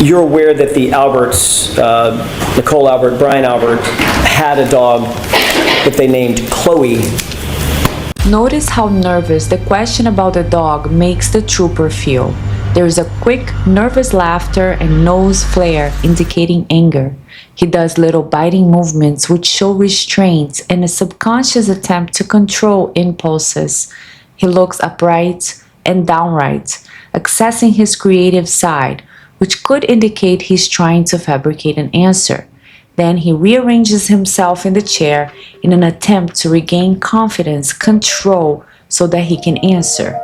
You're aware that the Alberts, Nicole Albert, Brian Albert, had a dog that they named Chloe. Notice how nervous the question about the dog makes the trooper feel. There is a quick, nervous laughter and nose flare indicating anger. He does little biting movements which show restraint and a subconscious attempt to control impulses. He looks upright and downright, accessing his creative side, which could indicate he's trying to fabricate an answer. Then he rearranges himself in the chair in an attempt to regain confidence, control, so that he can answer.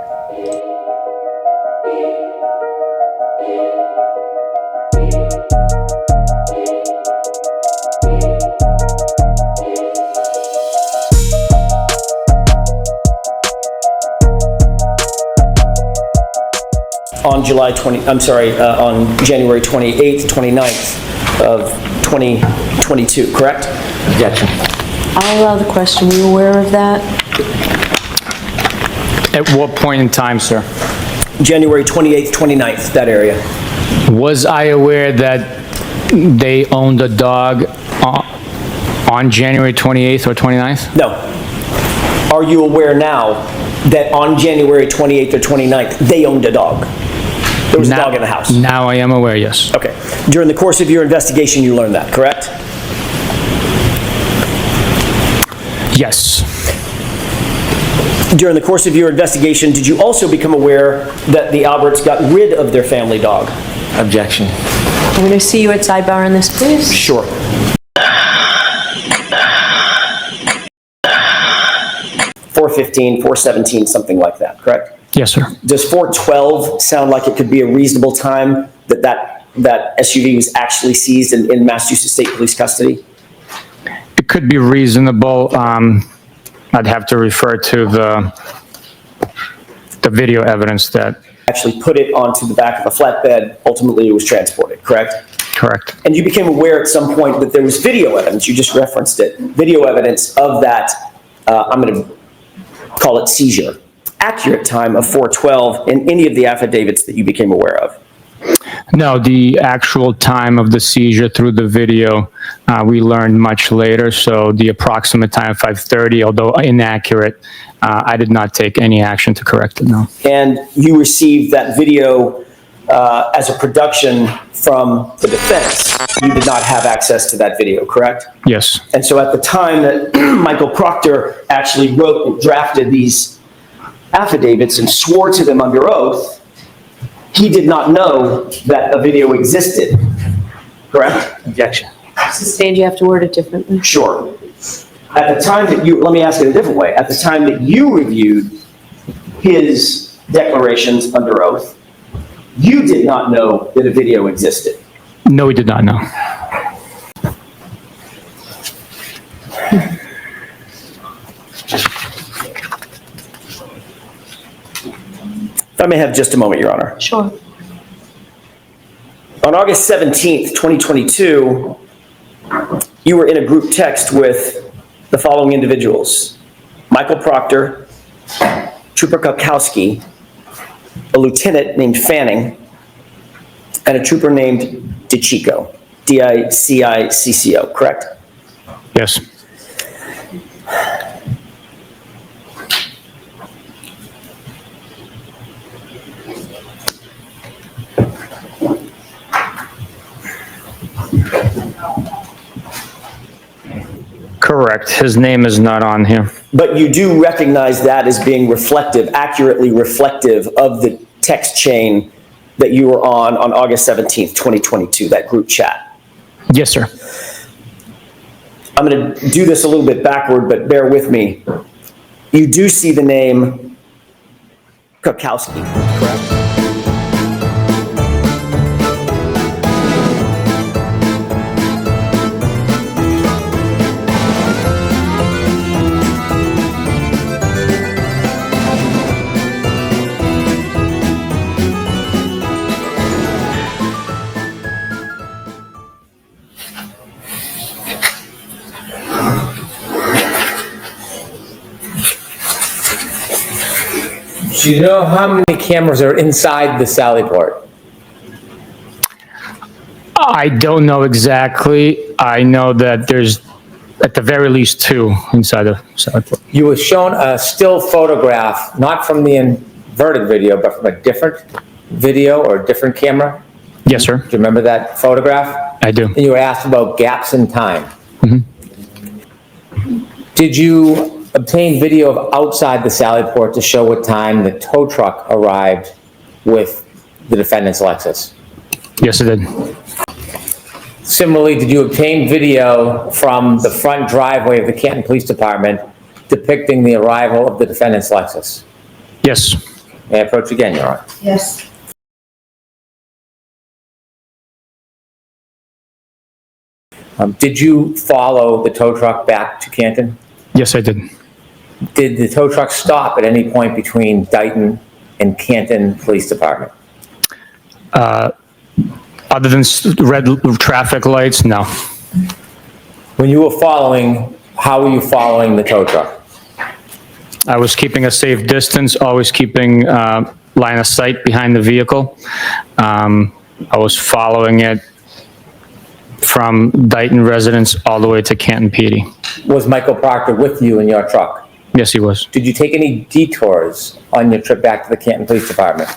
On on January 28th, 29th of 2022, correct? Objection. I'll allow the question. Were you aware of that? At what point in time, sir? January 28th, 29th, that area. Was I aware that they owned a dog on January 28th or 29th? No. Are you aware now that on January 28th or 29th, they owned a dog? There was a dog in the house? Now I am aware, yes. Okay. During the course of your investigation, you learned that, correct? Yes. During the course of your investigation, did you also become aware that the Alberts got rid of their family dog? Objection. I'm going to see you at sidebar on this, please. Sure. 415, 417, something like that, correct? Yes, sir. Does 412 sound like it could be a reasonable time that SUV was actually seized in Massachusetts State Police custody? It could be reasonable. I'd have to refer to the video evidence that... Actually put it onto the back of a flatbed, ultimately it was transported, correct? Correct. And you became aware at some point that there was video evidence, you just referenced it, video evidence of that, I'm going to call it seizure. Accurate time of 412 in any of the affidavits that you became aware of? No, the actual time of the seizure through the video, we learned much later, so the approximate time, 5:30, although inaccurate, I did not take any action to correct it, no. And you received that video as a production from the defense. You did not have access to that video, correct? Yes. And so at the time that Michael Proctor actually wrote and drafted these affidavits and swore to them under oath, he did not know that a video existed, correct? Objection. Sustained, you have to word it differently. Sure. At the time that you, let me ask it a different way. At the time that you reviewed his declarations under oath, you did not know that a video existed. No, we did not know. If I may have just a moment, Your Honor. Sure. On August 17th, 2022, you were in a group text with the following individuals: Michael Proctor, Trooper Kukowski, a lieutenant named Fanning, and a trooper named DiCicco, D-I-C-I-C-C-O, correct? Yes. Correct. His name is not on here. But you do recognize that as being reflective, accurately reflective of the text chain that you were on August 17th, 2022, that group chat? Yes, sir. I'm going to do this a little bit backward, but bear with me. You do see the name Kukowski, correct? Do you know how many cameras are inside the Sally port? I don't know exactly. I know that there's at the very least 2 inside the salad port. You were shown a still photograph, not from the inverted video, but from a different video or a different camera. Yes, sir. Do you remember that photograph? I do. And you were asked about gaps in time. Did you obtain video of outside the salad port to show what time the tow truck arrived with the defendant's Lexus? Yes, I did. Similarly, did you obtain video from the front driveway of the Canton Police Department depicting the arrival of the defendant's Lexus? Yes. May I approach again, Your Honor? Yes. Did you follow the tow truck back to Canton? Yes, I did. Did the tow truck stop at any point between Dayton and Canton Police Department? Other than red traffic lights, no. When you were following, how were you following the tow truck? I was keeping a safe distance, always keeping line of sight behind the vehicle. I was following it from Dayton residence all the way to Canton PD. Was Michael Proctor with you in your truck? Yes, he was. Did you take any detours on your trip back to the Canton Police Department?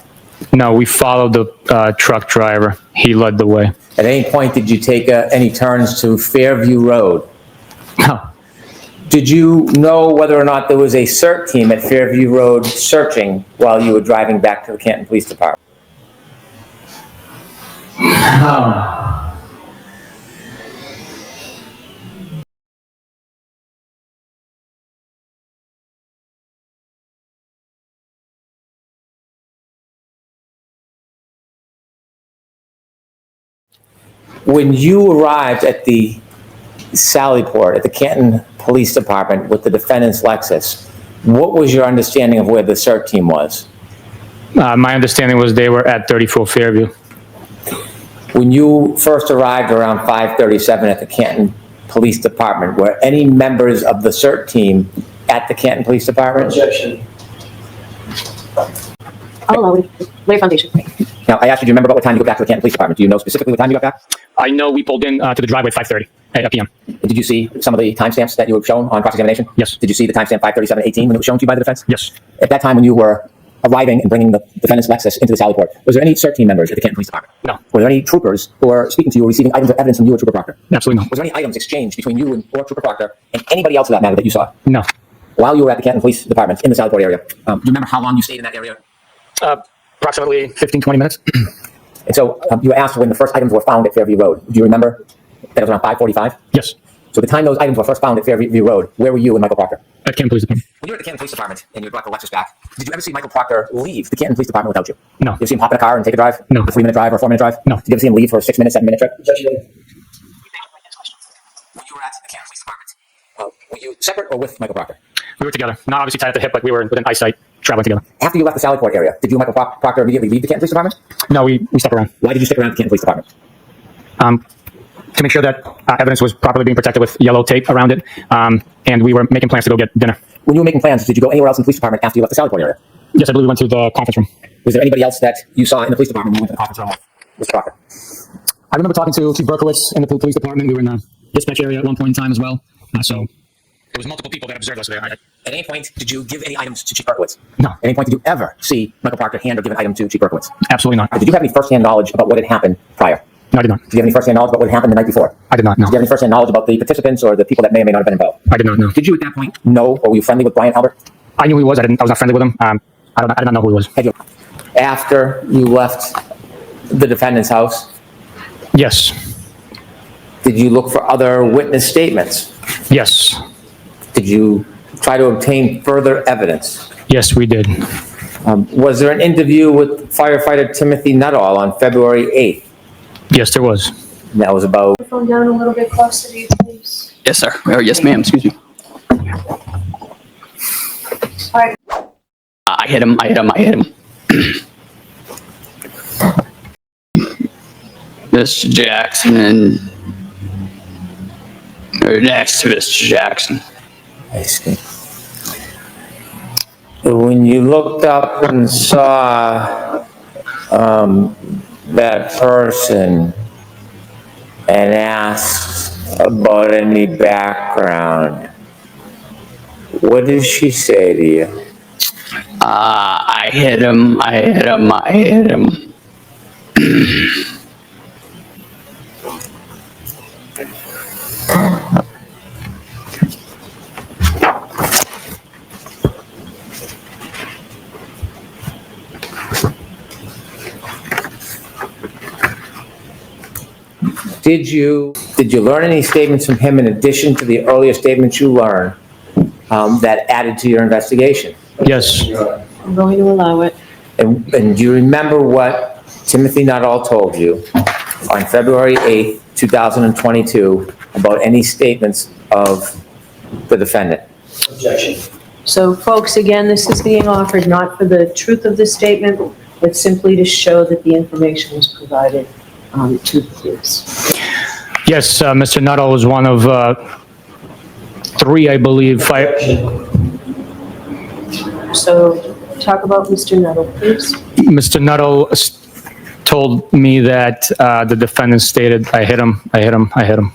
No, we followed the truck driver. He led the way. At any point, did you take any turns to Fairview Road? No. Did you know whether or not there was a CERT team at Fairview Road searching while you were driving back to the Canton Police Department? When you arrived at the Sally Port at the Canton Police Department with the defendant's Lexus, what was your understanding of where the CERT team was? My understanding was they were at 34 Fairview. When you first arrived around 5:37 at the Canton Police Department, were any members of the CERT team at the Canton Police Department? Objection. I'll allow it. Lay your foundation. Now, I asked you, do you remember about what time you got back to the Canton Police Department? Do you know specifically what time you got back? I know we pulled in to the driveway at 5:30 p.m. Did you see some of the timestamps that you were shown on cross-examination? Yes. Did you see the timestamp 5:37:18 when it was shown to you by the defense? Yes. At that time when you were arriving and bringing the defendant's Lexus into the Sally Port, was there any CERT team members at the Canton Police Department? No. Were there any troopers who were speaking to you or receiving items of evidence from you or Trooper Proctor? Absolutely not. Was there any items exchanged between you and or Trooper Proctor and anybody else for that matter that you saw No. while you were at the Canton Police Department in the Sally Port area? Do you remember how long you stayed in that area? Approximately 15, 20 minutes. And so you were asked when the first items were found at Fairview Road. Do you remember that it was around 5:45? Yes. So the time those items were first found at Fairview Road, where were you and Michael Proctor? At Canton Police Department. When you were at the Canton Police Department and you brought the Lexus back, did you ever see Michael Proctor leave the Canton Police Department without you? No. You ever see him hop in a car and take a drive? No. A 3-minute drive or a 4-minute drive? No. Did you ever see him leave for a 6-minute, 7-minute trip? When you were at the Canton Police Department, were you separate or with Michael Proctor? We were together. Not obviously tied at the hip, but we were within eyesight, traveling together. After you left the Sally Port area, did you and Michael Proctor immediately leave the Canton Police Department? No, we stuck around. Why did you stick around at the Canton Police Department? To make sure that evidence was properly being protected with yellow tape around it, and we were making plans to go get dinner. When you were making plans, did you go anywhere else in the police department after you left the Sally Port area? Yes, I believe we went to the conference room. Was there anybody else that you saw in the police department when you went to the conference room with Mr. Proctor? I remember talking to Chief Berkowitz in the police department. We were in the dispatch area at one point in time as well. So there was multiple people that observed us there. At any point, did you give any items to Chief Berkowitz? No. At any point, did you ever see Michael Proctor hand or give an item to Chief Berkowitz? Absolutely not. Did you have any first-hand knowledge about what had happened prior? No, I did not. Did you have any first-hand knowledge about what had happened the night before? I did not, no. Did you have any first-hand knowledge about the participants or the people that may or may not have been involved? I did not know. Did you at that point know or were you friendly with Brian Albert? I knew who he was. I was not friendly with him. I did not know who he was. Had you? After you left the defendant's house, Yes. did you look for other witness statements? Yes. Did you try to obtain further evidence? Yes, we did. Was there an interview with firefighter Timothy Nuttall on February 8th? Yes, there was. And that was about, Phone down a little bit closer to you, please. Yes, sir. Or yes, ma'am. Excuse me. All right. I hit him. Mr. Jackson or next to Mr. Jackson. I see. When you looked up and saw that person, and asked about any background, what did she say to you? I hit him. I hit him. I hit him. Did you learn any statements from him in addition to the earlier statements you learned that added to your investigation? Yes, I'm going to allow it. And do you remember what Timothy Nuttall told you on February 8th, 2022 about any statements of the defendant? Objection. So folks, again, this is being offered not for the truth of the statement, but simply to show that the information was provided to the police. yes, Mr. Nuttall was one of three, I believe. So talk about Mr. Nuttall, please. Mr. Nuttall told me that the defendant stated, I hit him, I hit him, I hit him.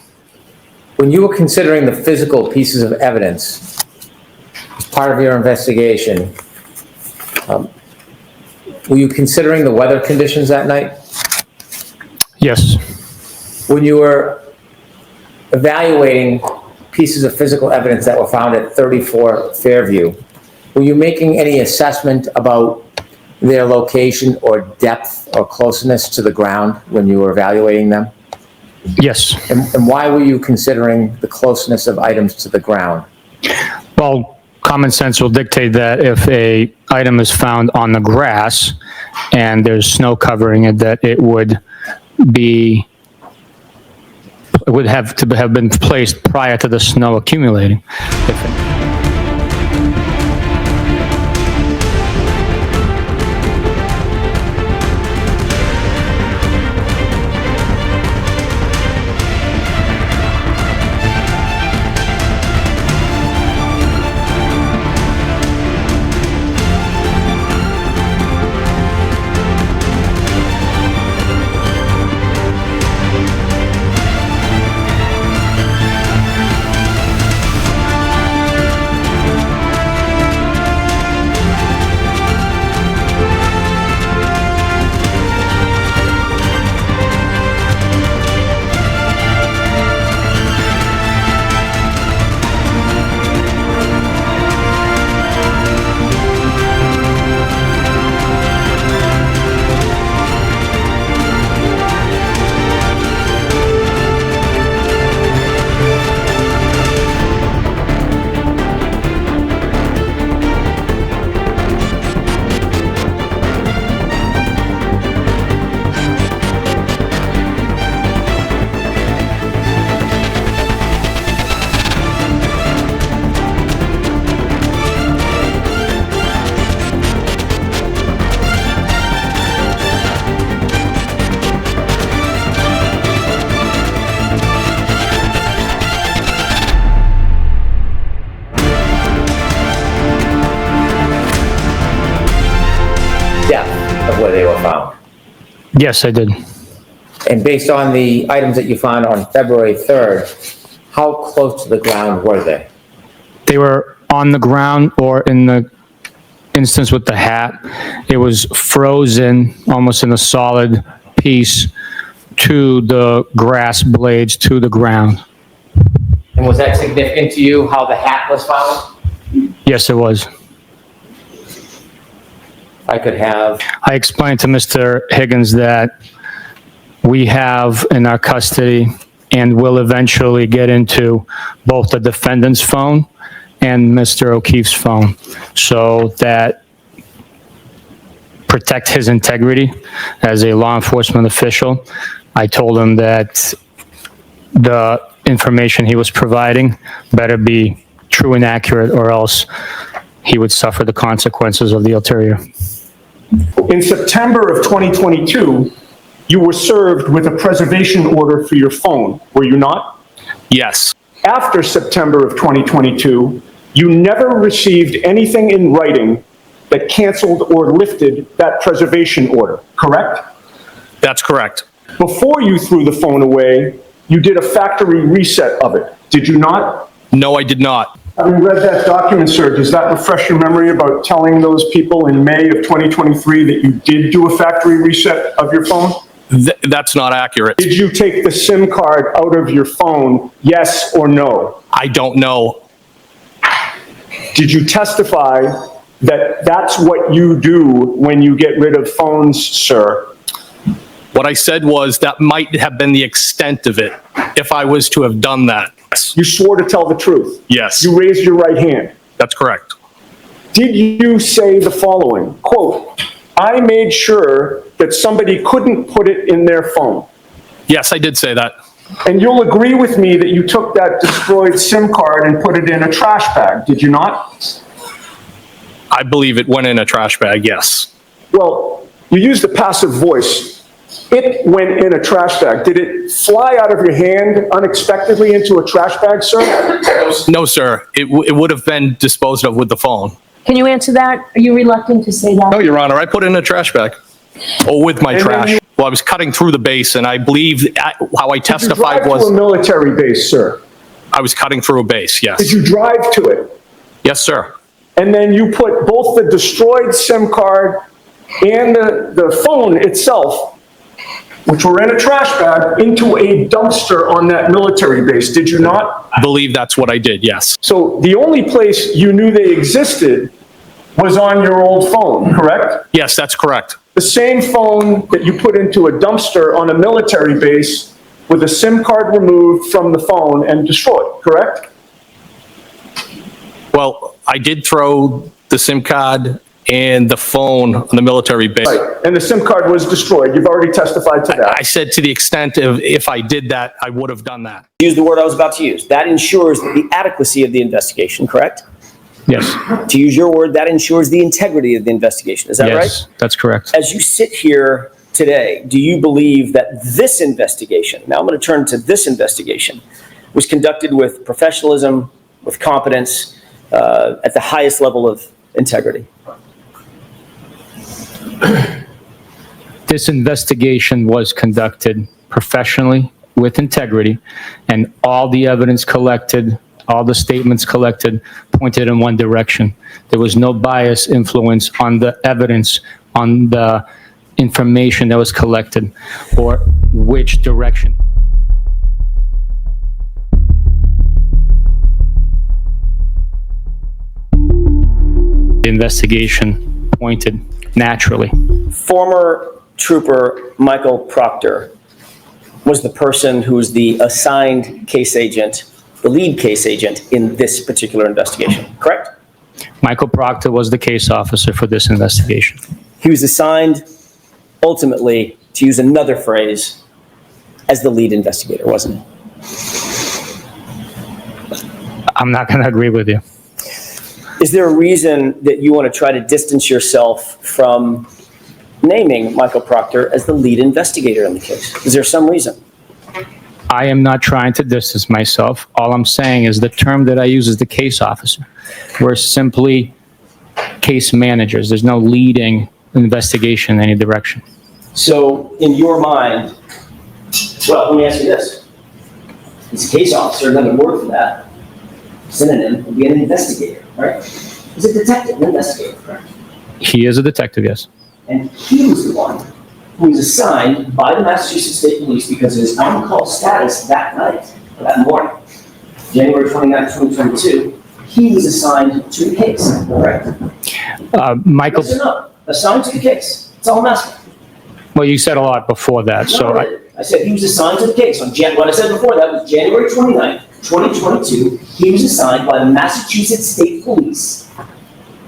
When you were considering the physical pieces of evidence as part of your investigation, were you considering the weather conditions that night? Yes, When you were evaluating pieces of physical evidence that were found at 34 Fairview, were you making any assessment about their location or depth or closeness to the ground when you were evaluating them? yes. And why were you considering the closeness of items to the ground? Well, common sense will dictate that if a item is found on the grass and there's snow covering it, that it would have to have been placed prior to the snow accumulating. Depth of where they were found. Yes, I did. And based on the items that you found on February 3rd, how close to the ground were they? They were on the ground, or in the instance with the hat, it was frozen almost in a solid piece to the grass blades, to the ground. And was that significant to you, how the hat was found? Yes, it was. I could have, I explained to Mr. Higgins that we have in our custody and will eventually get into both the defendant's phone and Mr. O'Keefe's phone, so that protect his integrity as a law enforcement official. I told him that the information he was providing better be true and accurate, or else he would suffer the consequences of the ulterior. In September of 2022, you were served with a preservation order for your phone, were you not? Yes. After September of 2022, you never received anything in writing that canceled or lifted that preservation order, correct? That's correct. Before you threw the phone away, you did a factory reset of it, did you not? No, I did not. Having read that document, sir, does that refresh your memory about telling those people in May of 2023 that you did do a factory reset of your phone? That's not accurate. Did you take the SIM card out of your phone, yes or no? I don't know. Did you testify that that's what you do when you get rid of phones, sir? What I said was that might have been the extent of it if I was to have done that. You swore to tell the truth. Yes. You raised your right hand. That's correct. Did you say the following, quote, I made sure that somebody couldn't put it in their phone? Yes, I did say that. And you'll agree with me that you took that destroyed SIM card and put it in a trash bag, did you not? I believe it went in a trash bag, yes. Well, you used a passive voice. It went in a trash bag. Did it fly out of your hand unexpectedly into a trash bag, sir? No, sir. It would have been disposed of with the phone. Can you answer that? Are you reluctant to say that? No, Your Honor, I put it in a trash bag. Or with my And then trash. you- Well, I was cutting through the base, and I believe how I Did you testified drive to a was military base, sir? I was cutting through a base, Did yes. you drive to it? Yes, sir. And then you put both the destroyed SIM card and the phone itself, which were in a trash bag, into a dumpster on that military base, did you not? I believe that's what I did, yes. So the only place you knew they existed was on your old phone, correct? Yes, that's correct. The same phone that you put into a dumpster on a military base with a SIM card removed from the phone and destroyed, correct? Well, I did throw the SIM card and the phone on the military base. Right, and the SIM card was destroyed. You've already testified to that. I said to the extent of if I did that, I would have done that. Use the word I was about to use. That ensures the adequacy of the investigation, correct? Yes. To use your word, that ensures the integrity of the investigation. Is that right? Yes, that's correct. As you sit here today, do you believe that this investigation, now I'm going to turn to this investigation, was conducted with professionalism, with competence, at the highest level of integrity? This investigation was conducted professionally, with integrity, and all the evidence collected, all the statements collected pointed in one direction. There was no bias influence on the evidence, on the information that was collected, or which direction. The investigation pointed naturally. Former Trooper Michael Proctor was the person who was the assigned case agent, the lead case agent in this particular investigation, correct? Michael Proctor was the case officer for this investigation. He was assigned ultimately, to use another phrase, as the lead investigator, wasn't he? I'm not going to agree with you. Is there a reason that you want to try to distance yourself from naming Michael Proctor as the lead investigator in the case? Is there some reason? I am not trying to distance myself. All I'm saying is the term that I use is the case officer. We're simply case managers. There's no leading investigation in any direction. So in your mind, well, let me ask you this. He's a case officer, another word for that, synonym would be an investigator, right? He's a detective, an investigator, correct? He is a detective, yes. And he was the one who was assigned by the Massachusetts State Police because of his on-call status that night, or that morning, January 29, 2022, he was assigned to the case, correct? Michael, Yes or no? Assigned to the case. That's all I'm asking. well, you said a lot before that, so I said he was assigned to the case. What I said before that was January 29, 2022, he was assigned by the Massachusetts State Police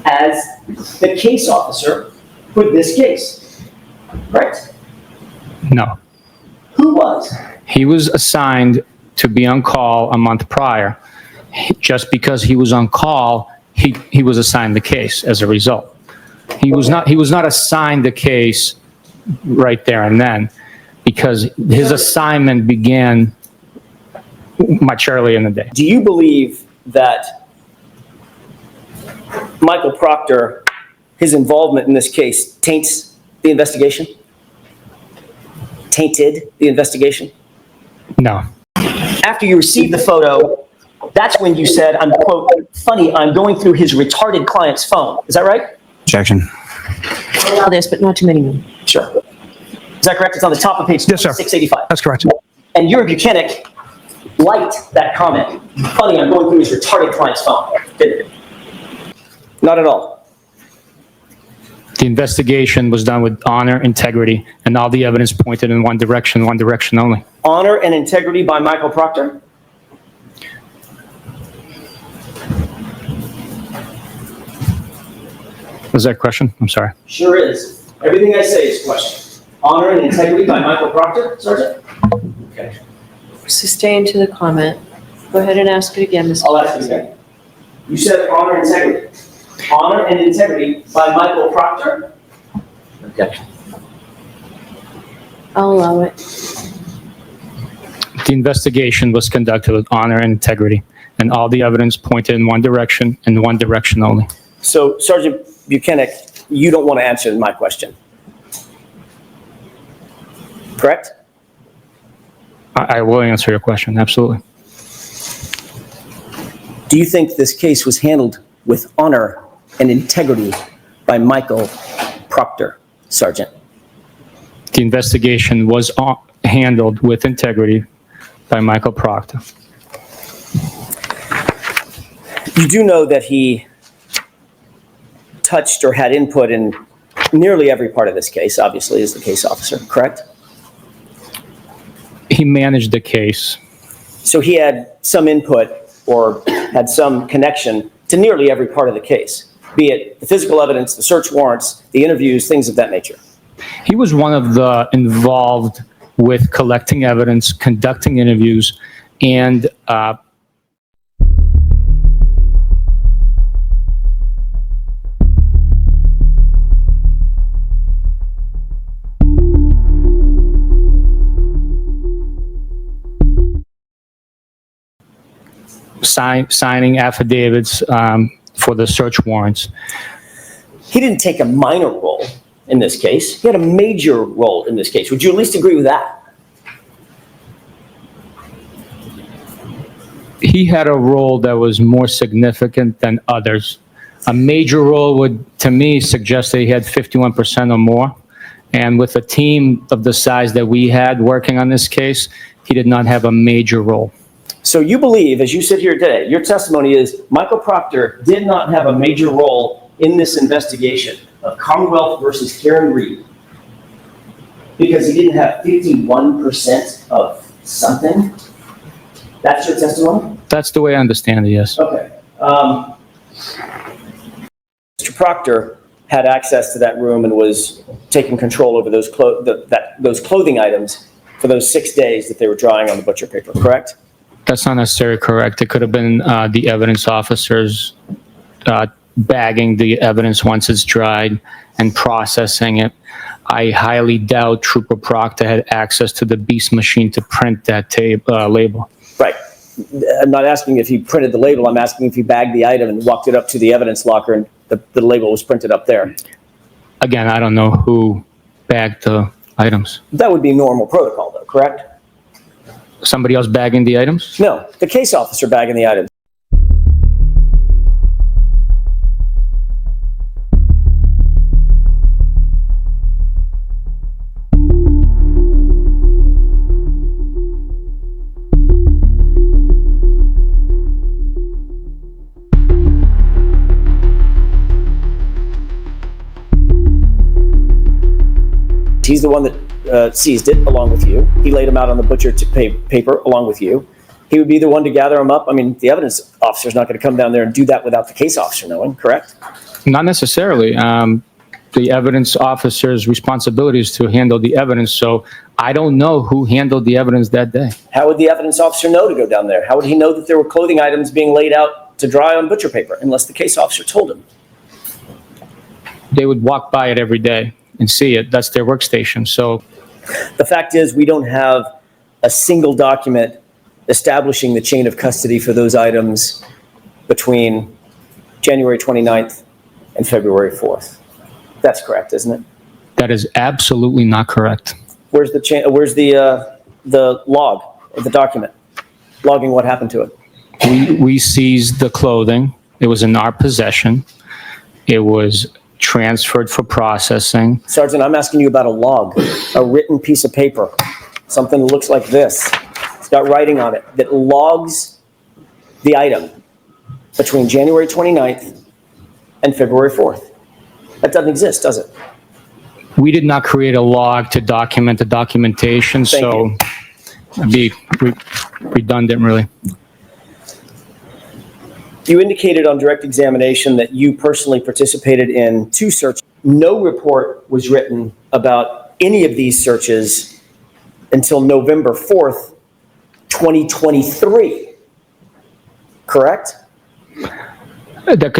as the case officer for this case, correct? no. Who was? He was assigned to be on call a month prior. Just because he was on call, he was assigned the case as a result. He was not assigned the case right there and then, because his assignment began much earlier in the day. Do you believe that Michael Proctor, his involvement in this case, taints the investigation? Tainted the investigation? No. after you received the photo, that's when you said, I'm quote, funny, I'm going through his retarded client's phone. Is that right? Objection. Allow this, but not too many more. Sure. Is that correct? It's on the top of page Yes, sir. 685. That's correct. And Yuri Bukhenik liked that comment. Funny, I'm going through his retarded client's phone. Didn't it? Not at all. The investigation was done with honor, integrity, and all the evidence pointed in one direction only. Honor and integrity by Michael Proctor. Was that a question? I'm sorry. Sure is. Everything I say is a question. Honor and integrity by Michael Proctor, Sergeant? Okay. Sustained to the comment. Go ahead and ask it again, Mr. I'll ask you again. You said honor and integrity. Honor and integrity by Michael Proctor? Objection. I'll allow it. The investigation was conducted with honor and integrity, and all the evidence pointed in one direction and one direction only. So, Sergeant Bukhenik, you don't want to answer my question. Correct? I will answer your question, absolutely. Do you think this case was handled with honor and integrity by Michael Proctor, Sergeant? The investigation was handled with integrity by Michael Proctor. You do know that he touched or had input in nearly every part of this case, obviously, as the case officer, correct? He managed the case. So he had some input or had some connection to nearly every part of the case, be it the physical evidence, the search warrants, the interviews, things of that nature. He was one of the involved with collecting evidence, conducting interviews, and signing affidavits for the search warrants. He didn't take a minor role in this case. He had a major role in this case. Would you at least agree with that? He had a role that was more significant than others. A major role would, to me, suggest that he had 51% or more. And with a team of the size that we had working on this case, he did not have a major role. So you believe, as you sit here today, your testimony is Michael Proctor did not have a major role in this investigation of Commonwealth versus Karen Reed because he didn't have 51% of something? That's your testimony? That's the way I understand it, yes. Okay. Mr. Proctor had access to that room and was taking control over those clothing items for those 6 days that they were drawing on the butcher paper, correct? That's not necessarily correct. It could have been the evidence officers bagging the evidence once it's dried and processing it. I highly doubt Trooper Proctor had access to the beast machine to print that label. Right. I'm not asking if he printed the label. I'm asking if he bagged the item and walked it up to the evidence locker and the label was printed up there. Again, I don't know who bagged the items. That would be normal protocol, though, correct? Somebody else bagging the items? No, the case officer bagging the items. He's the one that seized it along with you. He laid them out on the butcher paper along with you. He would be the one to gather them up. I mean, the evidence officer's not going to come down there and do that without the case officer knowing, correct? Not necessarily. The evidence officer's responsibility is to handle the evidence, so I don't know who handled the evidence that day. How would the evidence officer know to go down there? How would he know that there were clothing items being laid out to dry on butcher paper unless the case officer told him? They would walk by it every day and see it. That's their workstation. So the fact is we don't have a single document establishing the chain of custody for those items between January 29th and February 4th. That's correct, isn't it? that is absolutely not correct. Where's the log of the document? logging what happened to it? We seized the clothing. It was in our possession. It was transferred for processing. Sergeant, I'm asking you about a log, a written piece of paper, something that looks like this. It's got writing on it that logs the item between January 29th and February 4th. That doesn't exist, does it? We did not create a log to document the documentation, so it'd be redundant, really. You indicated on direct examination that you personally participated in 2 searches. No report was written about any of these searches until November 4th, 2023. Correct? That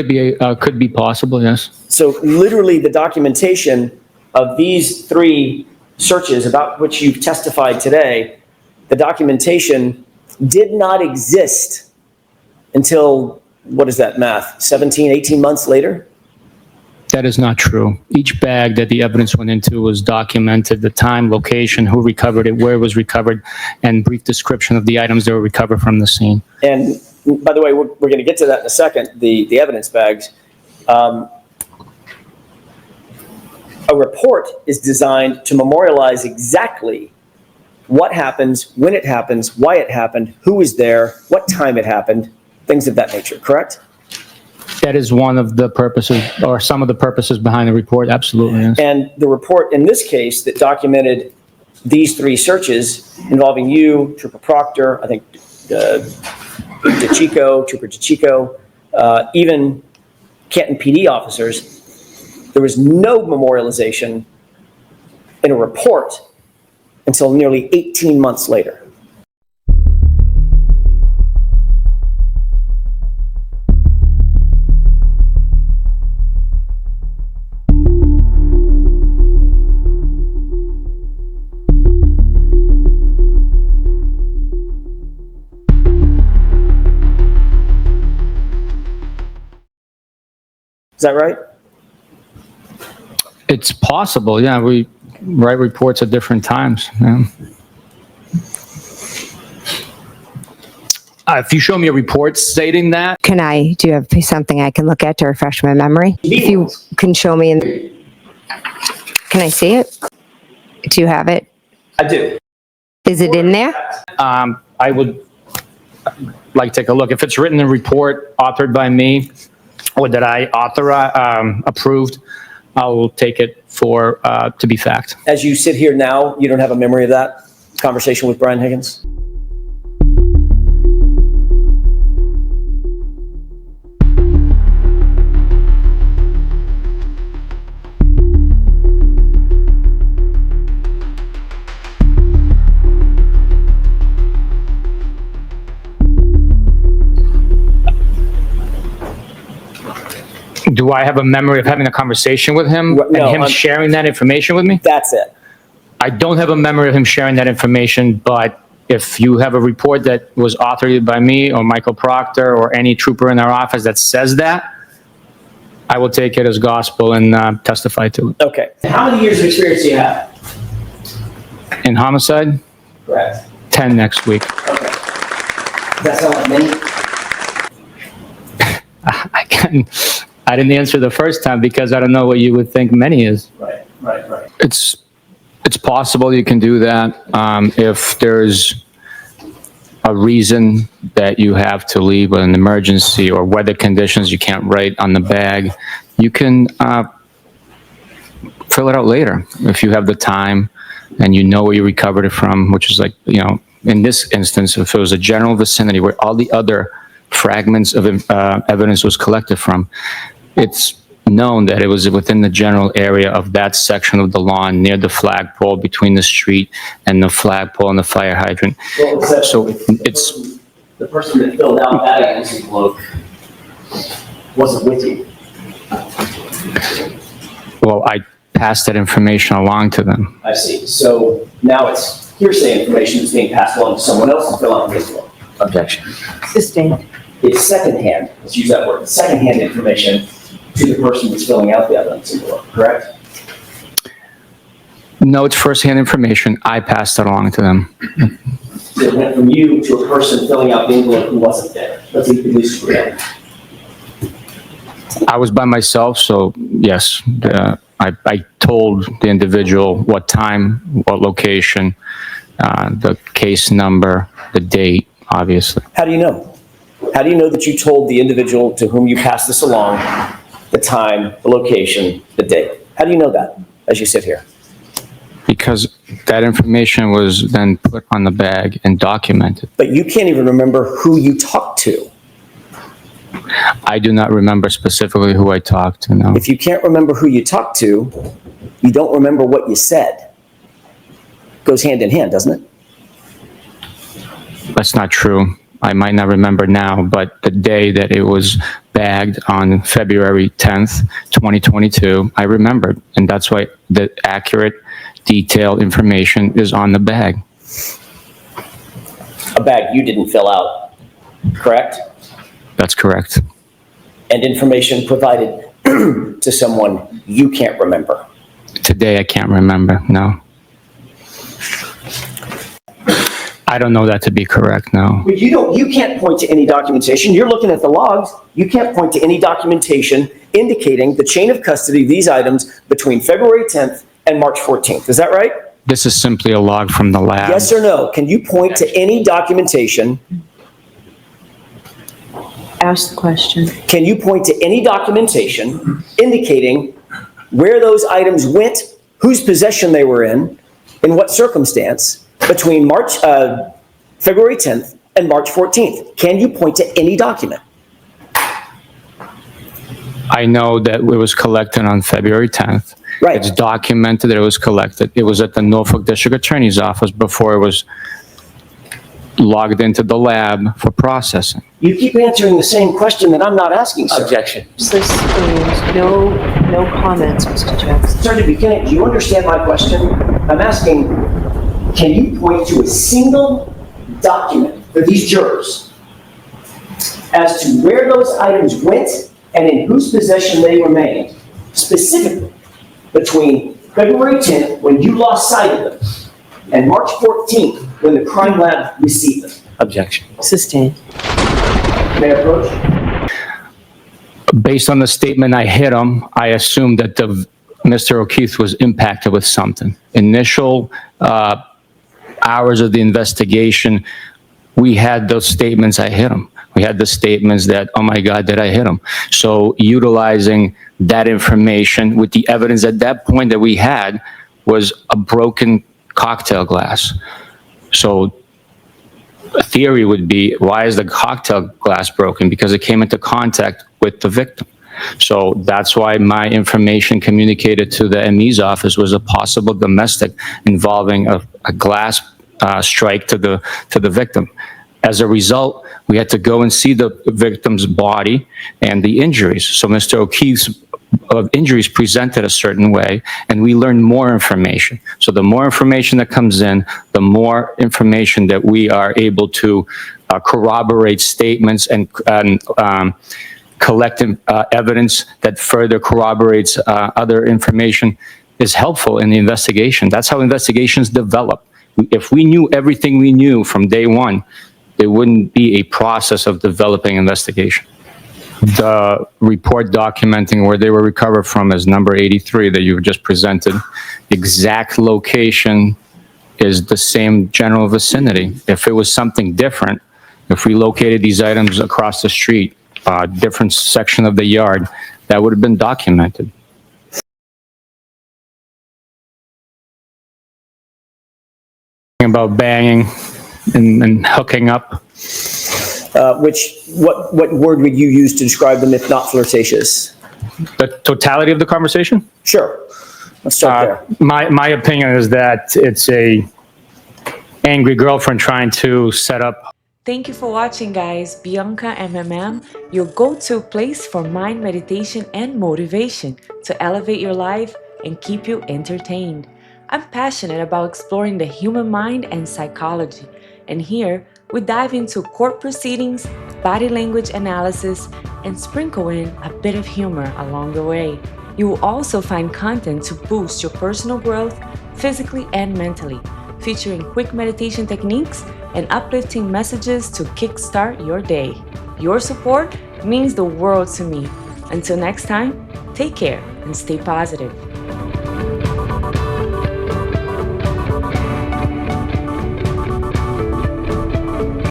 could be possible, yes. So literally the documentation of these 3 searches about which you've testified today, the documentation did not exist until, what is that math, 17, 18 months later? That is not true. Each bag that the evidence went into was documented, the time, location, who recovered it, where it was recovered, and brief description of the items that were recovered from the scene. And by the way, we're going to get to that in a second, the evidence bags. A report is designed to memorialize exactly what happens, when it happens, why it happened, who was there, what time it happened, things of that nature, correct? That is one of the purposes, or some of the purposes behind the report, absolutely, yes. And the report in this case that documented these 3 searches involving you, Trooper Proctor, I think Trooper DeChico, even Canton PD officers, there was no memorialization in a report until nearly 18 months later. Is that right? It's possible, yeah. We write reports at different times. Yeah. If you show me a report stating that, Do you have something I can look at to refresh my memory? If you can show me, can I see it? Do you have it? I do. Is it in there? I would like to take a look. If it's written in a report authored by me or that I approved, I will take it for to be fact. As you sit here now, you don't have a memory of that conversation with Brian Higgins? Do I have a memory of having a conversation with him and him sharing that information with me? That's it. I don't have a memory of him sharing that information, but if you have a report that was authored by me or Michael Proctor or any trooper in our office that says that, I will take it as gospel and testify to it. Okay. How many years of experience do you have? In homicide, Correct. 10 next week. Okay. Does that sound like many? I didn't answer the first time because I don't know what you would think many is. Right. It's possible you can do that. If there's a reason that you have to leave, an emergency or weather conditions you can't write on the bag, you can fill it out later if you have the time and you know where you recovered it from, which is like, you know, in this instance, if it was a general vicinity where all the other fragments of evidence was collected from, it's known that it was within the general area of that section of the lawn near the flagpole between the street and the flagpole and the fire hydrant. Well, So it's the person that filled out that envelope wasn't with you. well, I passed that information along to them. I see. So now it's hearsay information that's being passed along to someone else to fill out the envelope. Objection. Sustained. It's secondhand, let's use that word, secondhand information to the person that's filling out the evidence envelope, correct? No, it's firsthand information. I passed it along to them. that went from you to a person filling out the envelope who wasn't there? Let's at least agree on that. I was by myself, so yes, I told the individual what time, what location, the case number, the date, obviously. How do you know? How do you know that you told the individual to whom you passed this along the time, the location, the date? How do you know that as you sit here? Because that information was then put on the bag and documented. But you can't even remember who you talked to. I do not remember specifically who I talked to, no. If you can't remember who you talked to, you don't remember what you said. Goes hand in hand, doesn't it? That's not true. I might not remember now, but the day that it was bagged on February 10th, 2022, I remembered. And that's why the accurate, detailed information is on the bag. A bag you didn't fill out, correct? That's correct. And information provided to someone you can't remember. Today, I can't remember, no. I don't know that to be correct, no. But you can't point to any documentation. You're looking at the logs. You can't point to any documentation indicating the chain of custody of these items between February 10th and March 14th. Is that right? This is simply a log from the lab. Yes or no? Can you point to any documentation? Ask the question. Can you point to any documentation indicating where those items went, whose possession they were in what circumstance, between February 10th and March 14th? Can you point to any document? I know that it was collected on February 10th. Right. It's documented that it was collected. It was at the Norfolk District Attorney's Office before it was logged into the lab for processing. You keep answering the same question that I'm not asking, sir. Objection. No comments, Mr. Jackson. Sir Bukhenik, do you understand my question? I'm asking, can you point to a single document for these jurors as to where those items went and in whose possession they remained, specifically between February 10th, when you lost sight of them, and March 14th, when the crime lab received them? Objection. Sustained. May I approach? Based on the statement I hit him, I assumed that Mr. O'Keefe was impacted with something. Initial hours of the investigation, we had those statements, I hit him. We had the statements that, oh my God, did I hit him? So utilizing that information with the evidence at that point that we had was a broken cocktail glass. So a theory would be, why is the cocktail glass broken? Because it came into contact with the victim. So that's why my information communicated to the ME's office was a possible domestic involving a glass strike to the victim. As a result, we had to go and see the victim's body and the injuries. So Mr. O'Keefe's injuries presented a certain way, and we learned more information. So the more information that comes in, the more information that we are able to corroborate statements and collect evidence that further corroborates other information is helpful in the investigation. That's how investigations develop. If we knew everything we knew from day one, there wouldn't be a process of developing investigation. The report documenting where they were recovered from is number 83 that you just presented. The exact location is the same general vicinity. If it was something different, if we located these items across the street, different section of the yard, that would have been documented. About banging and hooking up. What word would you use to describe them if not flirtatious? The totality of the conversation? Sure. Let's start there. My opinion is that it's a angry girlfriend trying to set up. Thank you for watching, guys. BiancaMMM, your go-to place for mind meditation and motivation to elevate your life and keep you entertained. I'm passionate about exploring the human mind and psychology, and here we dive into court proceedings, body language analysis, and sprinkle in a bit of humor along the way. You will also find content to boost your personal growth physically and mentally. featuring quick meditation techniques and uplifting messages to kickstart your day. Your support means the world to me. Until next time, take care and stay positive.